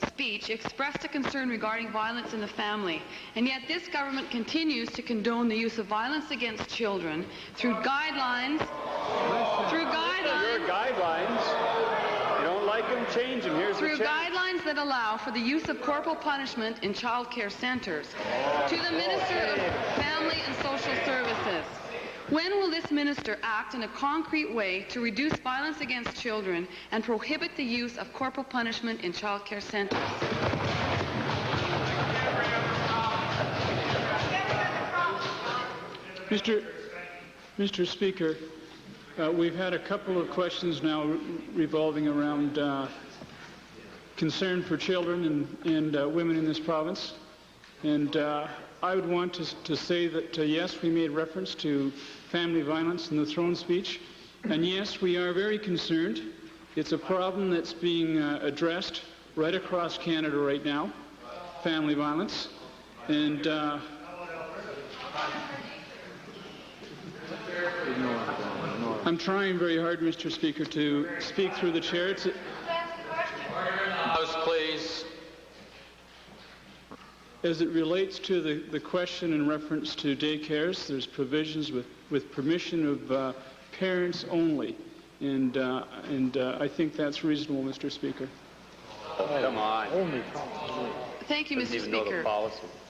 speech expressed a concern regarding violence in the family, and yet this government continues to condone the use of violence against children through guidelines. Your guidelines. You don't like them, change them. Here's through the guidelines that allow for the use of corporal punishment in child care centers. To the Minister of Family and Social Services. When will this minister act in a concrete way to reduce violence against children and prohibit the use of corporal punishment in child care centers? Mr. Speaker, we've had a couple of questions now revolving around concern for children and women in this province. And I would want to say that, yes, we made reference to family violence in the throne speech. And yes, we are very concerned. It's a problem that's being addressed right across Canada right now, family violence. And I'm trying very hard, Mr. Speaker, to speak through the chair. House, please. As it relates to the question in reference to daycares, there's provisions with permission of parents only, and I think that's reasonable, Mr. Speaker. Come on. Thank you, Mr. Speaker.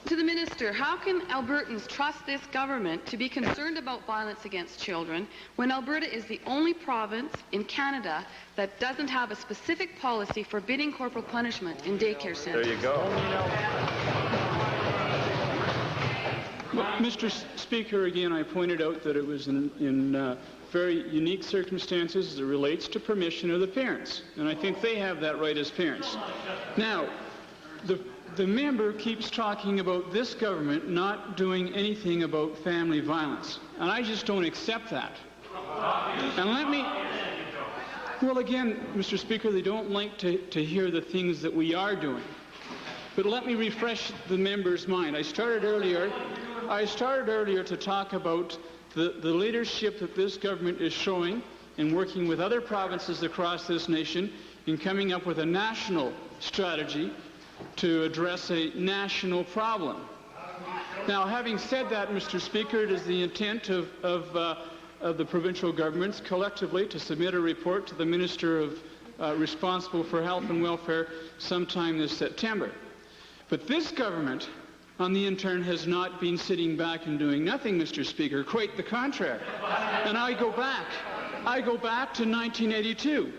To the Minister, how can Albertans trust this government to be concerned about violence against children when Alberta is the only province in Canada that doesn't have a specific policy forbidding corporal punishment in daycare centers? There you go. Mr. Speaker, again, I pointed out that it was in very unique circumstances as it relates to permission of the parents, and I think they have that right as parents. Now, the member keeps talking about this government not doing anything about family violence, and I just don't accept that. And well, again, Mr. Speaker, they don't like to hear the things that we are doing. But let me refresh the member's mind. I started earlier to talk about the leadership that this government is showing in working with other provinces across this nation in coming up with a national strategy to address a national problem. Now, having said that, Mr. Speaker, it is the intent of the provincial governments collectively to submit a report to the Minister responsible for health and welfare sometime this September. But this government, on the intern, has not been sitting back and doing nothing, Mr. Speaker. Quite the contrary. And I go back I go back to 1982,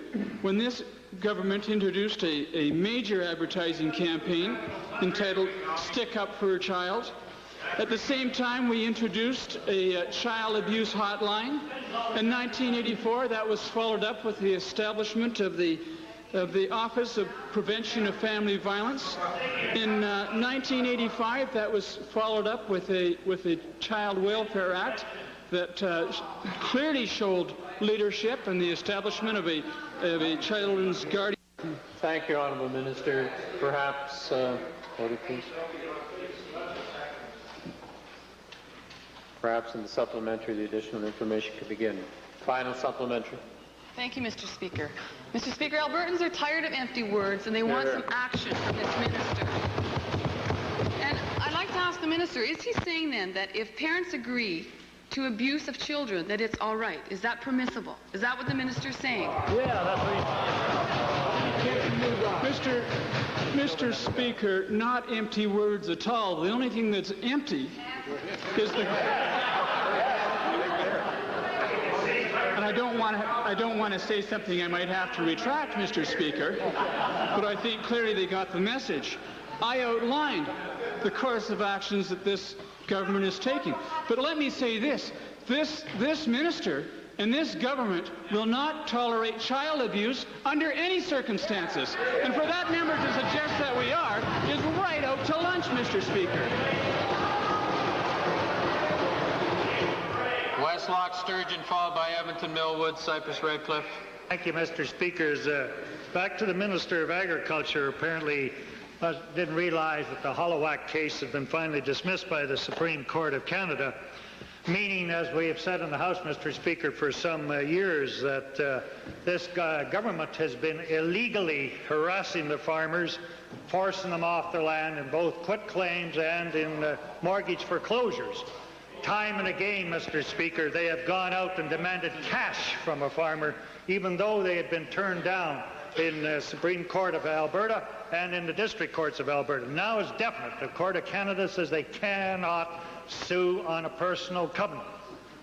when this government introduced a major advertising campaign entitled Stick Up for a Child. At the same time, we introduced a child abuse hotline. In 1984, that was followed up with the establishment of the Office of Prevention of Family Violence. In 1985, that was followed up with a Child Welfare Act that clearly showed leadership and the establishment of a children's guardian. Thank you, Honourable Minister. Perhaps, order, please. Perhaps in the supplementary, the additional information could begin. Final supplementary. Thank you, Mr. Speaker. Mr. Speaker, Albertans are tired of empty words and they want some action from this minister. And I'd like to ask the minister, is he saying then that if parents agree to abuse of children, that it's all right? Is that permissible? Is that what the minister's saying? Yeah, that's what Mr. Speaker, not empty words at all. The only thing that's empty is the... And I don't want to say something I might have to retract, Mr. Speaker, but I think clearly they got the message. I outlined the course of actions that this government is taking. But let me say this. This minister and this government will not tolerate child abuse under any circumstances. And for that member to suggest that we are is right out to lunch, Mr. Speaker. Westlock Sturgeon, followed by Edmonton Millwood, Cypress Redcliffe. Thank you, Mr. Speaker. Back to the Minister of Agriculture. Apparently didn't realize that the Hollowak case had been finally dismissed by the Supreme Court of Canada, meaning, as we have said in the House, Mr. Speaker, for some years, that this government has been illegally harassing the farmers, forcing them off their land in both quitclaims and in mortgage foreclosures. Time and again, Mr. Speaker, they have gone out and demanded cash from a farmer, even though they had been turned down in the Supreme Court of Alberta and in the district courts of Alberta. Now it's definite. The Court of Canada says they cannot sue on a personal covenant.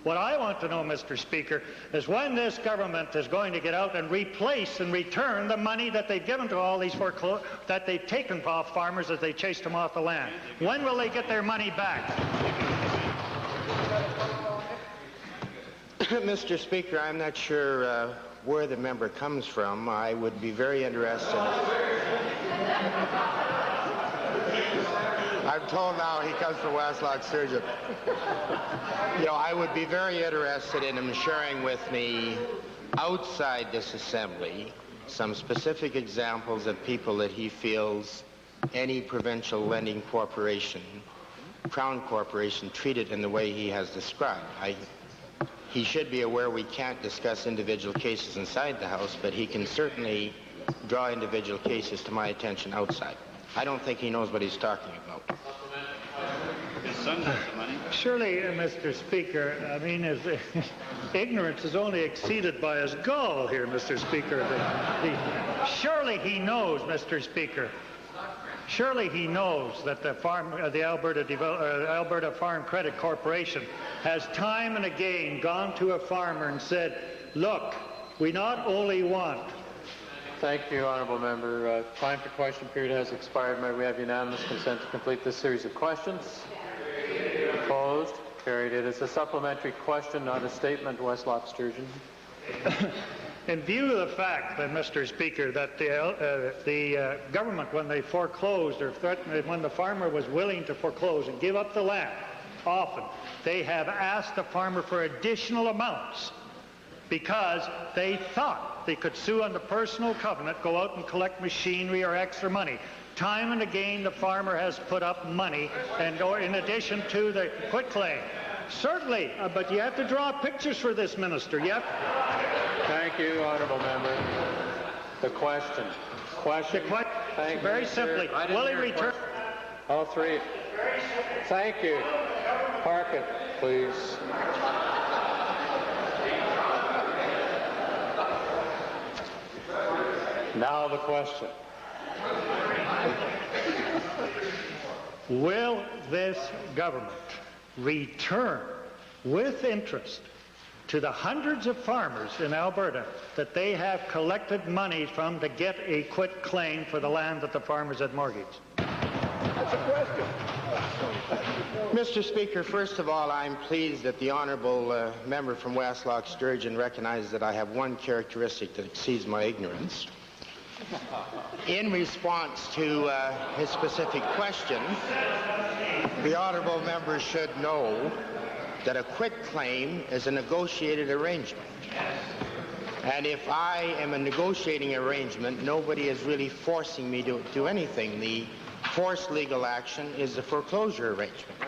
What I want to know, Mr. Speaker, is when this government is going to get out and replace and return the money that they've given to all these that they've taken off farmers as they chased them off the land. When will they get their money back? Mr. Speaker, I'm not sure where the member comes from. I would be very interested. I'm told now he comes from Westlock Sturgeon. I would be very interested in him sharing with me outside this assembly some specific examples of people that he feels any provincial lending corporation, Crown Corporation, treated in the way he has described. He should be aware we can't discuss individual cases inside the House, but he can certainly draw individual cases to my attention outside. I don't think he knows what he's talking about. His son has the money. Surely, Mr. Speaker, I mean, his ignorance is only exceeded by his gall here, Mr. Speaker. Surely he knows, Mr. Speaker. Surely he knows that the Alberta Farm Credit Corporation has time and again gone to a farmer and said, look, we not only want... Thank you, Honourable Member. Time for question period has expired. May we have unanimous consent to complete this series of questions? Opposed? Carried. It is a supplementary question, not a statement. Westlock Sturgeon. In view of the fact, that, Mr. Speaker, that the government, when they foreclosed or threatened, when the farmer was willing to foreclose and give up the land, often they have asked the farmer for additional amounts because they thought they could sue on the personal covenant, go out and collect machinery or extra money. Time and again, the farmer has put up money, or in addition to the quitclaim. Certainly, but you have to draw pictures for this, Minister. Thank you, Honourable Member. The question. Thank you, very simply, will he return? All three. Thank you. Park it, please. Now the question. Will this government return with interest to the hundreds of farmers in Alberta that they have collected money from to get a quit claim for the land that the farmers had mortgaged? That's a question. Mr. Speaker, first of all, I'm pleased that the honourable member from Westlock Sturgeon recognizes that I have one characteristic that exceeds my ignorance. In response to his specific question, the honourable member should know that a quit claim is a negotiated arrangement. And if I am a negotiating arrangement, nobody is really forcing me to do anything. The forced legal action is the foreclosure arrangement.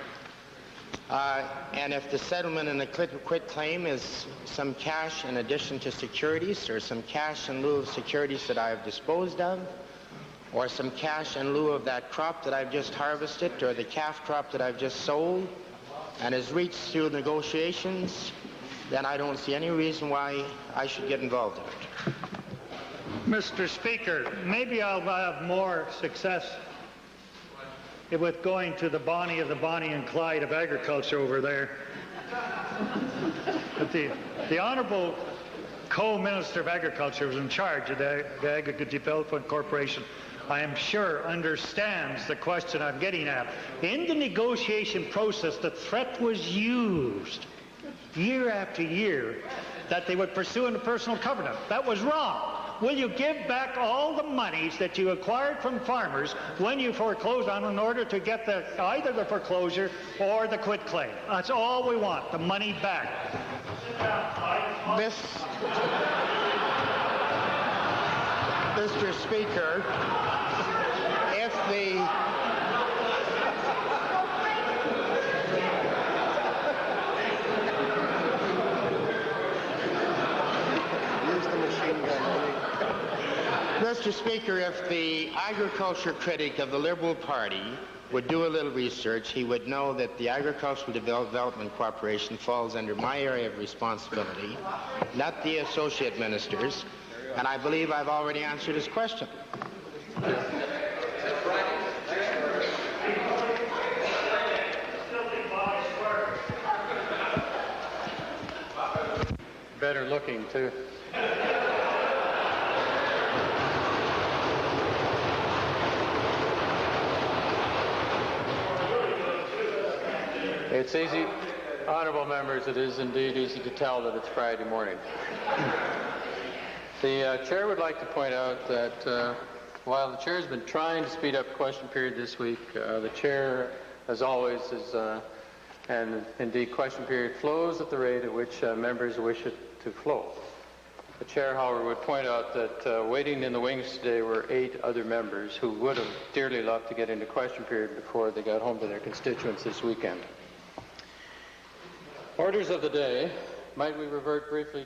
And if the settlement in a quit claim is some cash in addition to securities, or some cash in lieu of securities that I have disposed of, or some cash in lieu of that crop that I've just harvested, or the calf crop that I've just sold, and is reached through negotiations, then I don't see any reason why I should get involved in it. Mr. Speaker, maybe I'll have more success with going to the Bonnie of the Bonnie and Clyde of agriculture over there. But the Honourable Co-Minister of Agriculture was in charge of the Agricultural Development Corporation. I am sure understands the question I'm getting at. In the negotiation process, the threat was used year after year that they would pursue a personal covenant. That was wrong. Will you give back all the monies that you acquired from farmers when you foreclosed on in order to get either the foreclosure or the quit claim? That's all we want, the money back. Mr. Speaker, if the Mr. Speaker, if the agriculture critic of the Liberal Party would do a little research, he would know that the Agricultural Development Corporation falls under my area of responsibility, not the associate ministers, and I believe I've already answered his question. Better looking, too. It's easy, honourable members, it is indeed easy to tell that it's Friday morning. The chair would like to point out that while the chair has been trying to speed up the question period this week, the chair, as always, and indeed question period flows at the rate at which members wish it to flow. The chair, however, would point out that waiting in the wings today were 8 other members who would have dearly loved to get into question period before they got home to their constituents this weekend. Orders of the day. Might we revert briefly